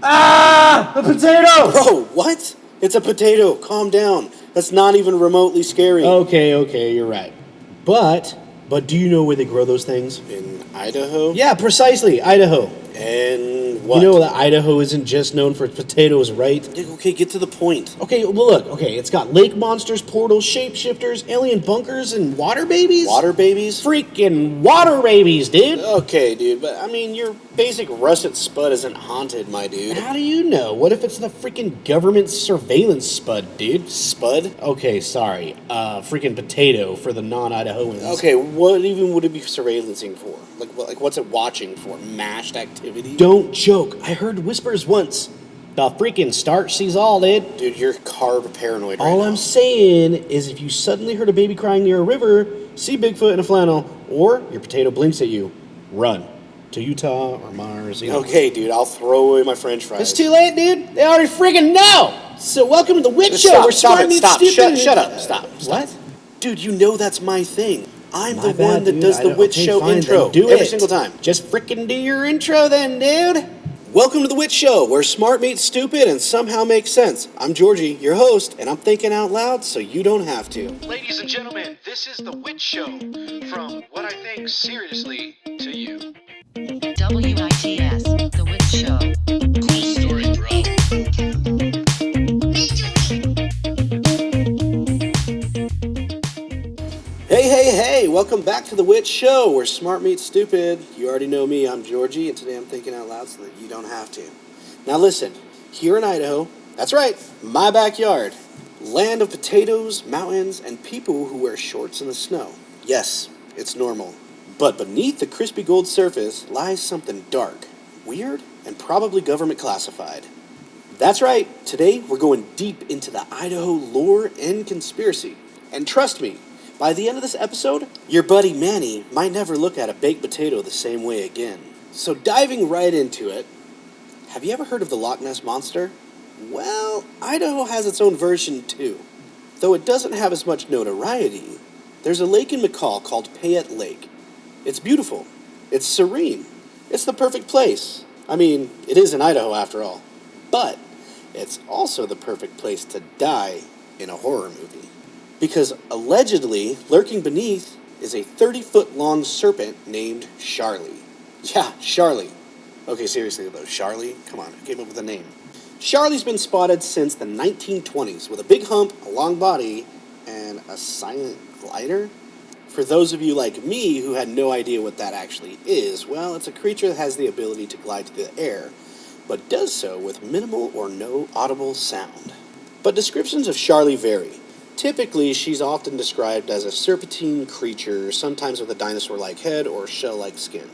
Ah! A potato! Bro, what? It's a potato. Calm down. That's not even remotely scary. Okay, you're right. But do you know where they grow those things? In Idaho? Yeah, precisely, Idaho. And what? You know that Idaho isn't just known for its potatoes, right? Yeah, okay, get to the point. Okay, well look, it's got lake monsters, portals, shapeshifters, alien bunkers, and water babies? Water babies? Freaking water babies, dude! Okay, dude, but I mean, your basic russet spud isn't haunted, my dude. How do you know? What if it's the freaking government surveillance spud, dude? Spud? Okay, sorry. Freaking potato for the non-Idahoans. Okay, what even would it be surveillancing for? Like what's it watching for? Mashed activity? Don't joke. I heard whispers once. The freaking start sees all, dude. Dude, you're carb paranoid right All now. I'm saying is if you suddenly heard a baby crying near a river, see Bigfoot in a flannel, or your potato blinks at you, run. To Utah or Mars, Okay, dude, I'll throw away my french fries. It's too late, dude. They already freaking know. So welcome to the Witch Show. Stop, We're stop smart it, meets stop. stupid. Shut up, stop. What? Dude, you know that's my thing. I'm My the bad, one that dude. does the Witch Okay, Show fine, intro then do every it. single time. Just freaking do your intro then, dude. Welcome to the Witch Show, where smart meets stupid and somehow makes sense. I'm Georgie, your host, and I'm thinking out loud so you don't have to. Ladies and gentlemen, this is the Witch Show, from what I think seriously to you. WITS, The Witch Show. Cool story, bro. Hey, welcome back to the Witch Show, where smart meets stupid. You already know me, I'm Georgie, and today I'm thinking out loud so that you don't have to. Now listen, here in Idaho, that's right, my backyard, land of potatoes, mountains, and people who wear shorts in the snow. Yes, it's normal. But beneath the crispy gold surface lies something dark, weird, and probably government classified. That's right, today we're going deep into the Idaho lore and conspiracy. And trust me, by the end of this episode, your buddy Manny might never look at a baked potato the same way again. So diving right into it, have you ever heard of the Loch Ness Monster? Well, Idaho has its own version too. Though it doesn't have as much notoriety, there's a lake in McCall called Payette Lake. It's beautiful. It's serene. It's the perfect place. I mean, it is in Idaho after all. But it's also the perfect place to die in a horror movie. Because allegedly, lurking beneath is a 30-foot-long serpent named Sharlie. Yeah, Sharlie. Okay, seriously though, Sharlie? Come on, who came up with a name? Sharlie's been spotted since the 1920s with a big hump, a long body, and a silent glider. For those of you like me who had no idea what that actually is, well, it's a creature that has the ability to glide through the air, but does so with minimal or no audible sound. But descriptions of Sharlie vary. Typically, she's often described as a serpentine creature, sometimes with a dinosaur-like head or shell-like skin.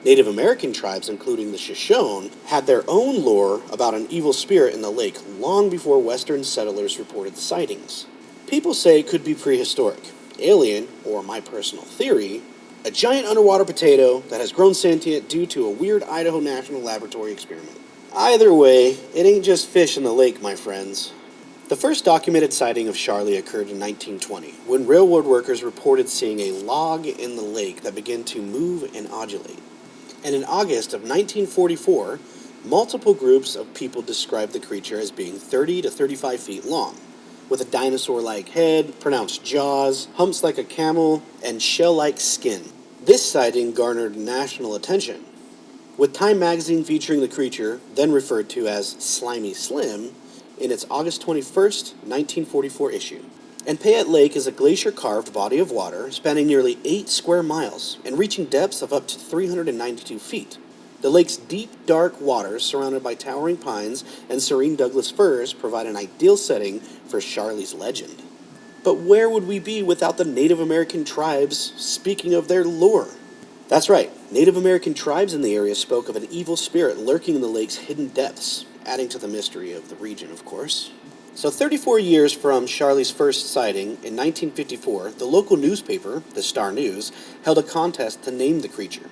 Native American tribes, including the Shoshone, had their own lore about an evil spirit in the lake long before Western settlers reported sightings. People say it could be prehistoric, alien, or my personal theory, a giant underwater potato that has grown sentient due to a weird Idaho National Laboratory experiment. Either way, it ain't just fish in the lake, my friends. The first documented sighting of Sharlie occurred in 1920, when railroad workers reported seeing a log in the lake that began to move and undulate. And in August of 1944, multiple groups of people described the creature as being 30 to 35 feet long, with a dinosaur-like head, pronounced jaws, humps like a camel, and shell-like skin. This sighting garnered national attention, with Time magazine featuring the creature, then referred to as Slimy Slim, in its August 21st, 1944 issue. And Payette Lake is a glacier-carved body of water spanning nearly 8 square miles and reaching depths of up to 392 feet. The lake's deep, dark waters, surrounded by towering pines and serene Douglas firs, provide an ideal setting for Sharlie's legend. But where would we be without the Native American tribes speaking of their lore? That's right, Native American tribes in the area spoke of an evil spirit lurking in the lake's hidden depths, adding to the mystery of the region, of course. So 34 years from Sharlie's first sighting, in 1954, the local newspaper, the Star News, held a contest to name the creature.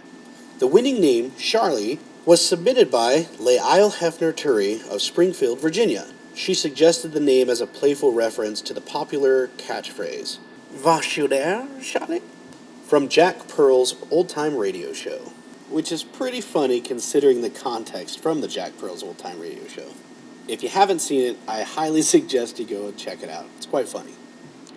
The winning name, Sharlie, was submitted by Lael Hefner Turry of Springfield, Virginia. She suggested the name as a playful reference to the popular catchphrase, "Was you there, Sharlie?" from Jack Pearl's old-time radio show. which is pretty funny considering the context from the Jack Pearl's Old Time Radio Show. If you haven't seen it, I highly suggest you go and check it out. It's quite funny.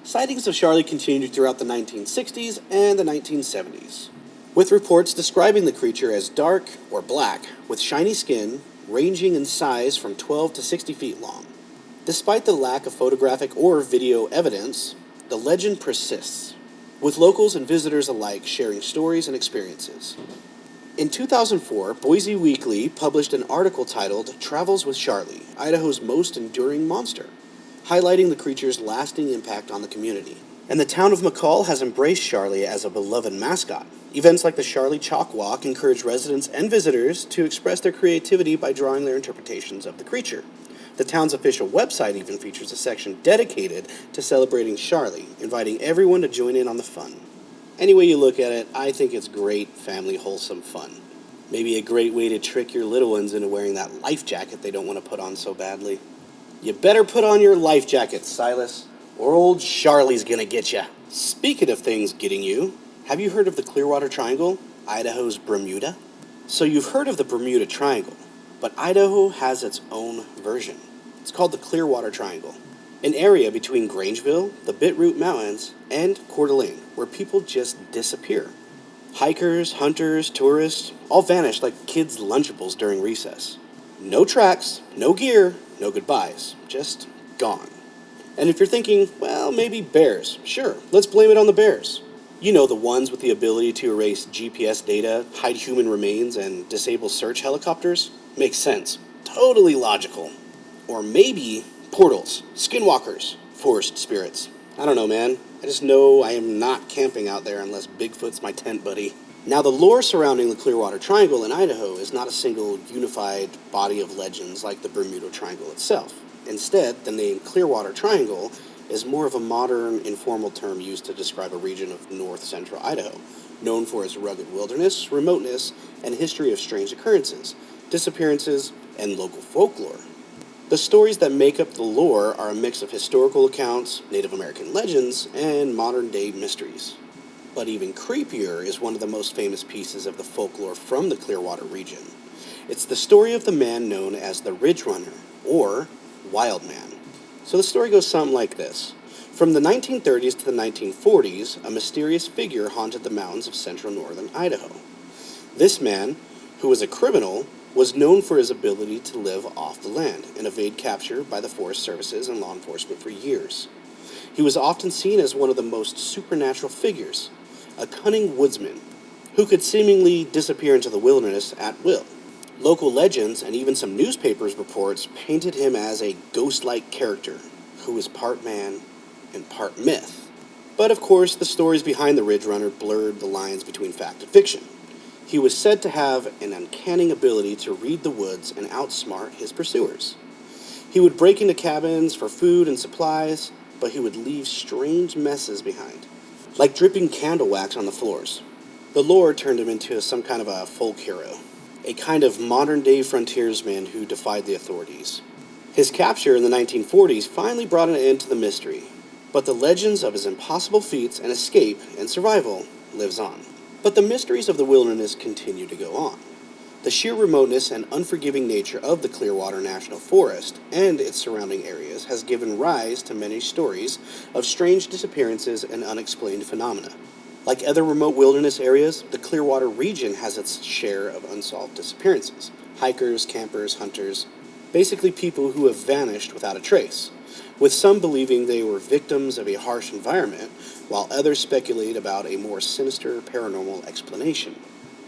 Sightings of Sharlie continued throughout the 1960s and the 1970s, with reports describing the creature as dark or black, with shiny skin, ranging in size from 12 to 60 feet long. Despite the lack of photographic or video evidence, the legend persists, with locals and visitors alike sharing stories and experiences. In 2004, Boise Weekly published an article titled "Travels with Sharlie, Idaho's Most Enduring Monster," highlighting the creature's lasting impact on the community. And the town of McCall has embraced Sharlie as a beloved mascot. Events like the Sharlie Chalk Walk encourage residents and visitors to express their creativity by drawing their interpretations of the creature. The town's official website even features a section dedicated to celebrating Sharlie, inviting everyone to join in on the fun. Any way you look at it, I think it's great, family, wholesome fun. Maybe a great way to trick your little ones into wearing that life jacket they don't want to put on so badly. You better put on your life jacket, Silas, or old Sharlie's gonna get ya. Speaking of things getting you, have you heard of the Clearwater Triangle, Idaho's Bermuda? So you've heard of the Bermuda Triangle, but Idaho has its own version. It's called the Clearwater Triangle, an area between Grangeville, the Bitterroot Mountains, and Coeur d'Alene, where people just disappear. Hikers, hunters, tourists, all vanish like kids' Lunchables during recess. No tracks, no gear, no goodbyes, just gone. And if you're thinking, well, maybe bears, sure, let's blame it on the bears. You know, the ones with the ability to erase GPS data, hide human remains, and disable search helicopters? Makes sense. Totally logical. Or maybe portals, skinwalkers, forest spirits. I don't know, man. I just know I am not camping out there unless Bigfoot's my tent buddy. Now, the lore surrounding the Clearwater Triangle in Idaho is not a single unified body of legends like the Bermuda Triangle itself. Instead, the name Clearwater Triangle is more of a modern, informal term used to describe a region of north-central Idaho, known for its rugged wilderness, remoteness, and history of strange occurrences, disappearances, and local folklore. The stories that make up the lore are a mix of historical accounts, Native American legends, and modern-day mysteries. But even creepier is one of the most famous pieces of the folklore from the Clearwater region. It's the story of the man known as the Ridge Runner, or Wild Man. So the story goes something like this. From the 1930s to the 1940s, a mysterious figure haunted the mountains of central northern Idaho. This man, who was a criminal, was known for his ability to live off the land and evade capture by the Forest Services and law enforcement for years. He was often seen as one of the most supernatural figures, a cunning woodsman who could seemingly disappear into the wilderness at will. Local legends and even some newspapers reports painted him as a ghost-like character who was part man and part myth. But of course, the stories behind the Ridge Runner blurred the lines between fact and fiction. He was said to have an uncanny ability to read the woods and outsmart his pursuers. He would break into cabins for food and supplies, but he would leave strange messes behind, like dripping candle wax on the floors. The lore turned him into some kind of a folk hero, a kind of modern-day frontiersman who defied the authorities. His capture in the 1940s finally brought an end to the mystery, but the legends of his impossible feats and escape and survival lives on. But the mysteries of the wilderness continue to go on. The sheer remoteness and unforgiving nature of the Clearwater National Forest and its surrounding areas has given rise to many stories of strange disappearances and unexplained phenomena. Like other remote wilderness areas, the Clearwater region has its share of unsolved disappearances. Hikers, campers, hunters, basically people who have vanished without a trace, with some believing they were victims of a harsh environment, while others speculate about a more sinister paranormal explanation.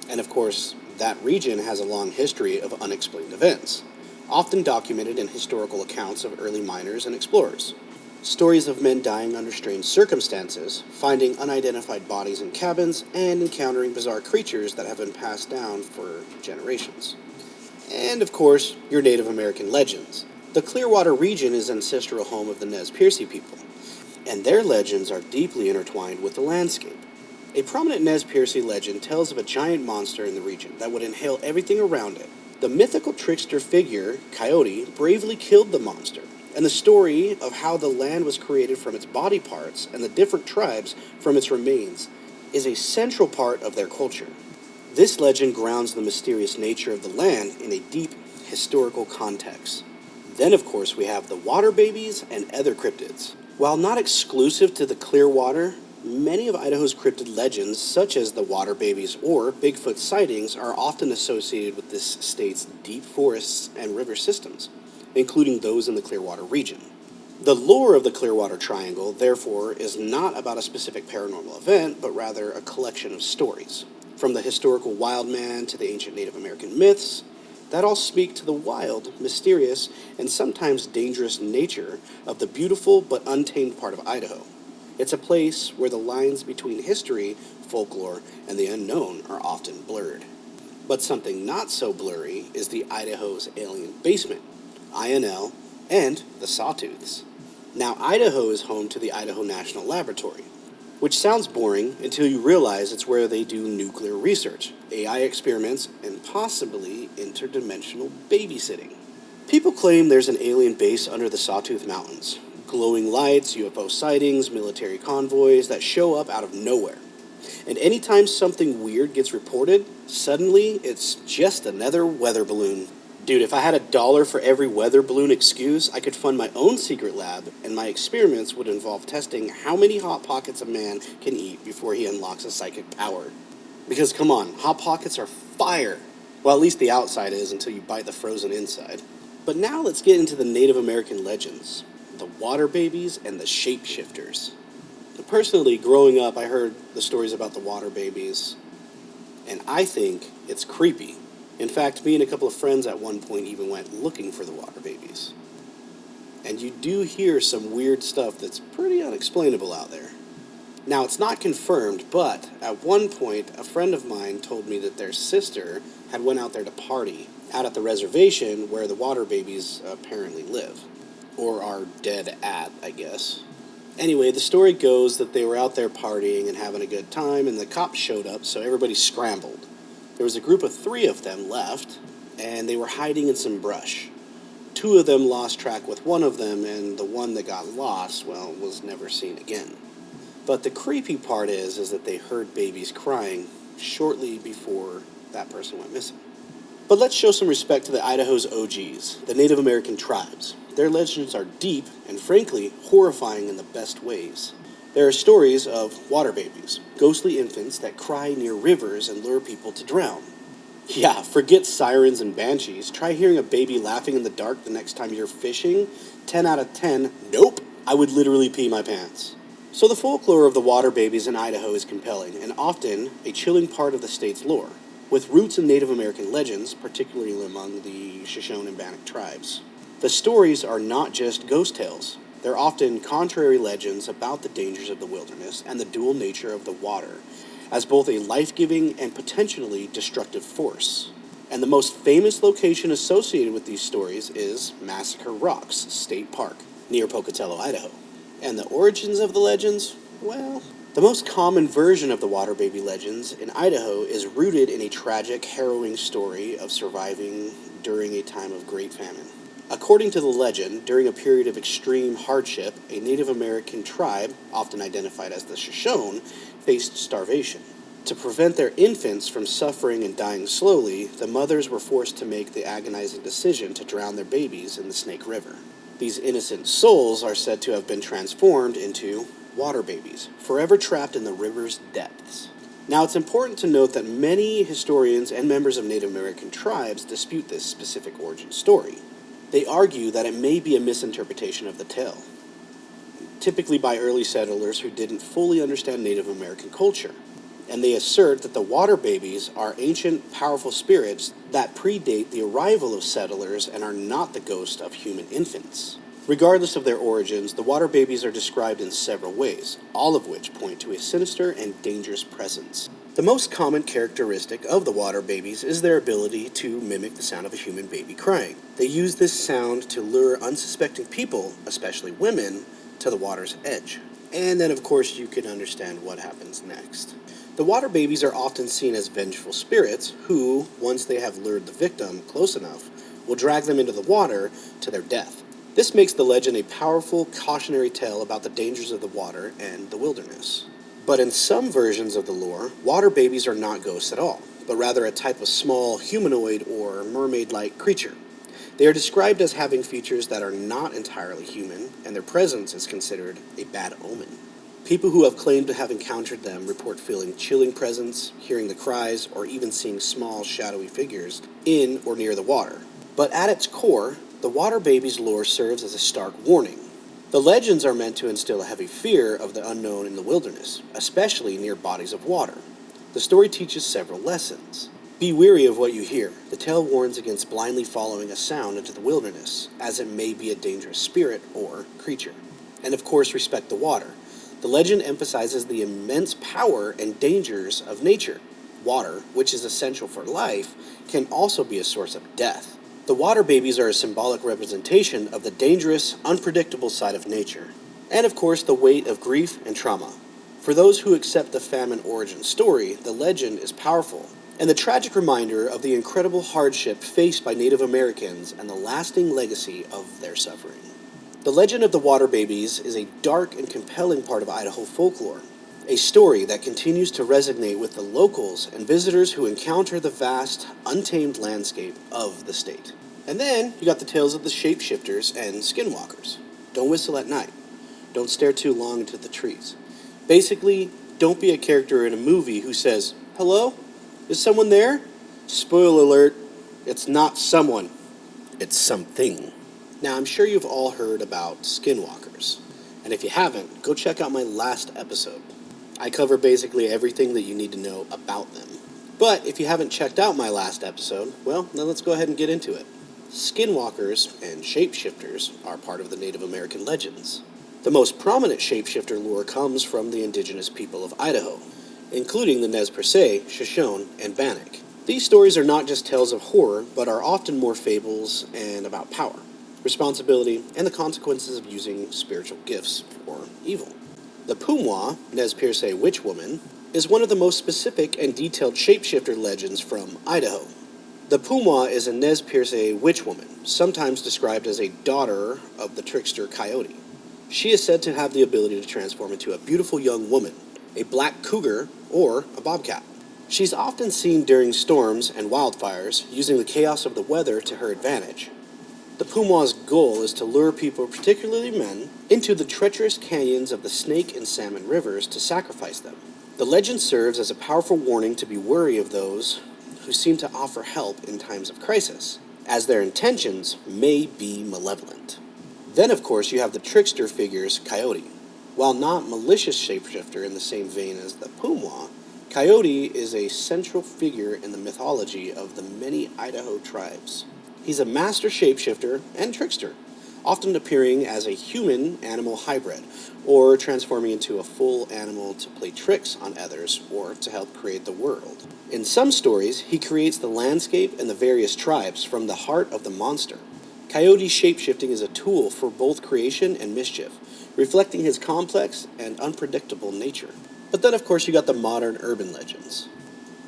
And of course, that region has a long history of unexplained events, often documented in historical accounts of early miners and explorers. Stories of men dying under strange circumstances, finding unidentified bodies in cabins, and encountering bizarre creatures that have been passed down for generations. And of course, your Native American legends. The Clearwater region is ancestral home of the Nez Perce people, and their legends are deeply intertwined with the landscape. A prominent Nez Perce legend tells of a giant monster in the region that would inhale everything around it. The mythical trickster figure, Coyote, bravely killed the monster, and the story of how the land was created from its body parts and the different tribes from its remains is a central part of their culture. This legend grounds the mysterious nature of the land in a deep historical context. Then, of course, we have the water babies and other cryptids. While not exclusive to the Clearwater, many of Idaho's cryptid legends, such as the water babies or Bigfoot sightings, are often associated with this state's deep forests and river systems, including those in the Clearwater region. The lore of the Clearwater Triangle, therefore, is not about a specific paranormal event, but rather a collection of stories. From the historical wild man to the ancient Native American myths, that all speak to the wild, mysterious, and sometimes dangerous nature of the beautiful but untamed part of Idaho. It's a place where the lines between history, folklore, and the unknown are often blurred. But something not so blurry is the Idaho's alien basement, INL, and the Sawtooths. Now, Idaho is home to the Idaho National Laboratory, which sounds boring until you realize it's where they do nuclear research, AI experiments, and possibly interdimensional babysitting. People claim there's an alien base under the Sawtooth Mountains. Glowing lights, UFO sightings, military convoys that show up out of nowhere. And anytime something weird gets reported, suddenly it's just another weather balloon. Dude, if I had $1 for every weather balloon excuse, I could fund my own secret lab, and my experiments would involve testing how many Hot Pockets a man can eat before he unlocks a psychic power. Because come on, Hot Pockets are fire! Well, at least the outside is until you bite the frozen inside. But now let's get into the Native American legends, the water babies and the shapeshifters. Personally, growing up, I heard the stories about the water babies, and I think it's creepy. In fact, me and a couple of friends at one point even went looking for the water babies. And you do hear some weird stuff that's pretty unexplainable out there. Now, it's not confirmed, but at one point, a friend of mine told me that their sister had went out there to party, out at the reservation where the water babies apparently live. Or are dead at, I guess. Anyway, the story goes that they were out there partying and having a good time, and the cops showed up, so everybody scrambled. There was a group of 3 of them left, and they were hiding in some brush. 2 of them lost track with one of them, and the one that got lost, well, was never seen again. But the creepy part is that they heard babies crying shortly before that person went missing. But let's show some respect to the Idaho's OGs, the Native American tribes. Their legends are deep and, frankly, horrifying in the best ways. There are stories of water babies, ghostly infants that cry near rivers and lure people to drown. Yeah, forget sirens and banshees. Try hearing a baby laughing in the dark the next time you're fishing. 10 out of 10, nope, I would literally pee my pants. So the folklore of the water babies in Idaho is compelling and often a chilling part of the state's lore, with roots in Native American legends, particularly among the Shoshone and Bannock tribes. The stories are not just ghost tales. They're often contrary legends about the dangers of the wilderness and the dual nature of the water, as both a life-giving and potentially destructive force. And the most famous location associated with these stories is Massacre Rocks State Park, near Pocatello, Idaho. And the origins of the legends? Well, the most common version of the water baby legends in Idaho is rooted in a tragic, harrowing story of surviving during a time of great famine. According to the legend, during a period of extreme hardship, a Native American tribe, often identified as the Shoshone, faced starvation. To prevent their infants from suffering and dying slowly, the mothers were forced to make the agonizing decision to drown their babies in the Snake River. These innocent souls are said to have been transformed into water babies, forever trapped in the river's depths. Now, it's important to note that many historians and members of Native American tribes dispute this specific origin story. They argue that it may be a misinterpretation of the tale, typically by early settlers who didn't fully understand Native American culture. And they assert that the water babies are ancient, powerful spirits that predate the arrival of settlers and are not the ghost of human infants. Regardless of their origins, the water babies are described in several ways, all of which point to a sinister and dangerous presence. The most common characteristic of the water babies is their ability to mimic the sound of a human baby crying. They use this sound to lure unsuspecting people, especially women, to the water's edge. And then, of course, you can understand what happens next. The water babies are often seen as vengeful spirits who, once they have lured the victim close enough, will drag them into the water to their death. This makes the legend a powerful cautionary tale about the dangers of the water and the wilderness. But in some versions of the lore, water babies are not ghosts at all. but rather a type of small humanoid or mermaid-like creature. They are described as having features that are not entirely human, and their presence is considered a bad omen. People who have claimed to have encountered them report feeling chilling presence, hearing the cries, or even seeing small, shadowy figures in or near the water. But at its core, the water babies' lore serves as a stark warning. The legends are meant to instill a heavy fear of the unknown in the wilderness, especially near bodies of water. The story teaches several lessons. Be wary of what you hear. The tale warns against blindly following a sound into the wilderness, as it may be a dangerous spirit or creature. And of course, respect the water. The legend emphasizes the immense power and dangers of nature. Water, which is essential for life, can also be a source of death. The water babies are a symbolic representation of the dangerous, unpredictable side of nature. And of course, the weight of grief and trauma. For those who accept the famine origin story, the legend is powerful, and the tragic reminder of the incredible hardship faced by Native Americans and the lasting legacy of their suffering. The legend of the water babies is a dark and compelling part of Idaho folklore, a story that continues to resonate with the locals and visitors who encounter the vast, untamed landscape of the state. And then you got the tales of the shapeshifters and skinwalkers. Don't whistle at night. Don't stare too long into the trees. Basically, don't be a character in a movie who says, "Hello? Is someone there?" Spoiler alert, it's not someone. It's something. Now, I'm sure you've all heard about skinwalkers. And if you haven't, go check out my last episode. I cover basically everything that you need to know about them. But if you haven't checked out my last episode, well, then let's go ahead and get into it. Skinwalkers and shapeshifters are part of the Native American legends. The most prominent shapeshifter lore comes from the indigenous people of Idaho, including the Nez Perce, Shoshone, and Bannock. These stories are not just tales of horror, but are often more fables and about power, responsibility, and the consequences of using spiritual gifts for evil. The Pumaw, Nez Perce witch woman, is one of the most specific and detailed shapeshifter legends from Idaho. The Pumaw is a Nez Perce witch woman, sometimes described as a daughter of the trickster Coyote. She is said to have the ability to transform into a beautiful young woman, a black cougar, or a bobcat. She's often seen during storms and wildfires, using the chaos of the weather to her advantage. The Pumaw's goal is to lure people, particularly men, into the treacherous canyons of the Snake and Salmon rivers to sacrifice them. The legend serves as a powerful warning to be wary of those who seem to offer help in times of crisis, as their intentions may be malevolent. Then, of course, you have the trickster figures Coyote. While not malicious shapeshifter in the same vein as the Pumaw, Coyote is a central figure in the mythology of the many Idaho tribes. He's a master shapeshifter and trickster, often appearing as a human-animal hybrid, or transforming into a full animal to play tricks on others or to help create the world. In some stories, he creates the landscape and the various tribes from the heart of the monster. Coyote's shapeshifting is a tool for both creation and mischief, reflecting his complex and unpredictable nature. But then, of course, you got the modern urban legends.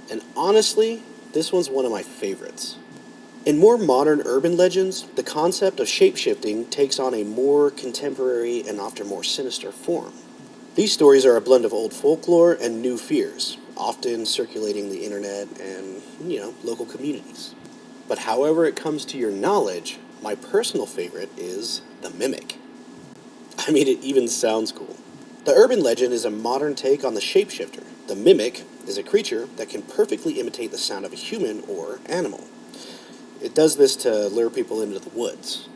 And honestly, this one's one of my favorites. In more modern urban legends, the concept of shapeshifting takes on a more contemporary and often more sinister form. These stories are a blend of old folklore and new fears, often circulating the internet and, local communities. But however it comes to your knowledge, my personal favorite is the mimic. I mean, it even sounds cool. The urban legend is a modern take on the shapeshifter. The mimic is a creature that can perfectly imitate the sound of a human or animal. It does this to lure people into the woods,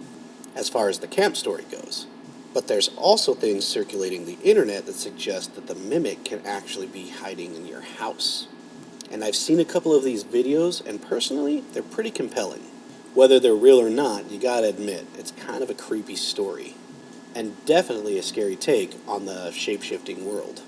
as far as the camp story goes. But there's also things circulating the internet that suggest that the mimic can actually be hiding in your house. And I've seen a couple of these videos, and personally, they're pretty compelling. Whether they're real or not, you gotta admit, it's kind of a creepy story. And definitely a scary take on the shape-shifting world.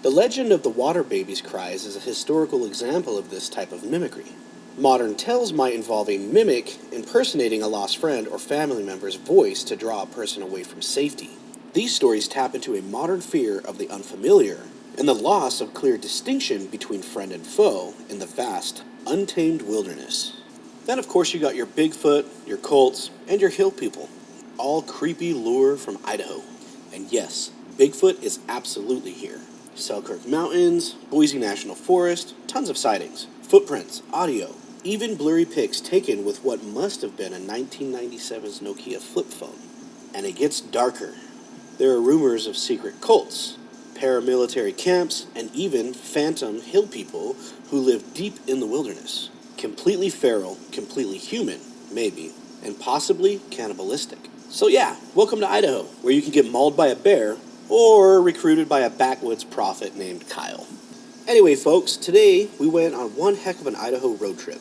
The legend of the water baby's cries is a historical example of this type of mimicry. Modern tales might involve a mimic impersonating a lost friend or family member's voice to draw a person away from safety. These stories tap into a modern fear of the unfamiliar and the loss of clear distinction between friend and foe in the vast, untamed wilderness. Then, of course, you got your Bigfoot, your cults, and your hill people. All creepy lure from Idaho. And yes, Bigfoot is absolutely here. Selkirk Mountains, Boise National Forest, tons of sightings. Footprints, audio, even blurry pics taken with what must have been a 1997's Nokia flip phone. And it gets darker. There are rumors of secret cults, paramilitary camps, and even phantom hill people who live deep in the wilderness. Completely feral, completely human, maybe, and possibly cannibalistic. So yeah, welcome to Idaho, where you can get mauled by a bear or recruited by a backwoods prophet named Kyle. Anyway, folks, today we went on one heck of an Idaho road trip.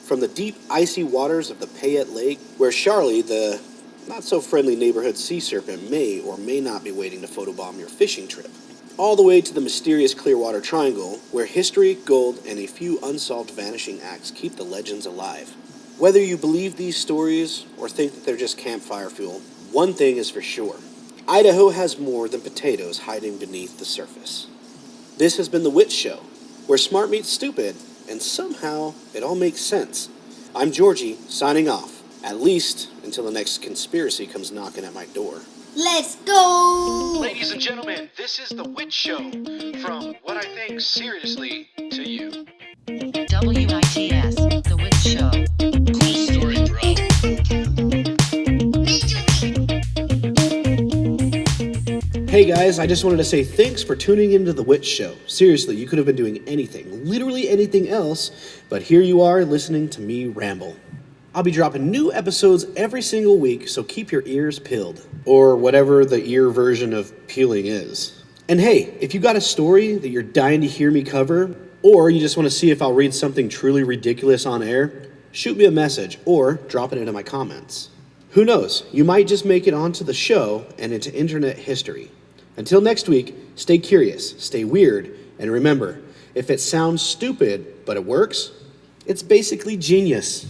From the deep, icy waters of the Payette Lake, where Sharlie, the not-so-friendly neighborhood sea serpent, may or may not be waiting to photobomb your fishing trip, all the way to the mysterious Clearwater Triangle, where history, gold, and a few unsolved vanishing acts keep the legends alive. Whether you believe these stories or think that they're just campfire fuel, one thing is for sure. Idaho has more than potatoes hiding beneath the surface. This has been The Witch Show, where smart meets stupid, and somehow it all makes sense. I'm Georgie, signing off, at least until the next conspiracy comes knocking at my door. Let's go! Ladies and gentlemen, this is The Witch Show from what I think seriously to you. WITS, The Witch Show. Cool story, bro. Hey guys, I just wanted to say thanks for tuning into The Witch Show. Seriously, you could have been doing anything, literally anything else, but here you are listening to me ramble. I'll be dropping new episodes every single week, so keep your ears peeled. Or whatever the ear version of peeling is. And hey, if you got a story that you're dying to hear me cover, or you just want to see if I'll read something truly ridiculous on air, shoot me a message or drop it into my comments. Who knows, you might just make it onto the show and into internet history. Until next week, stay curious, stay weird, and remember, if it sounds stupid but it works, it's basically genius.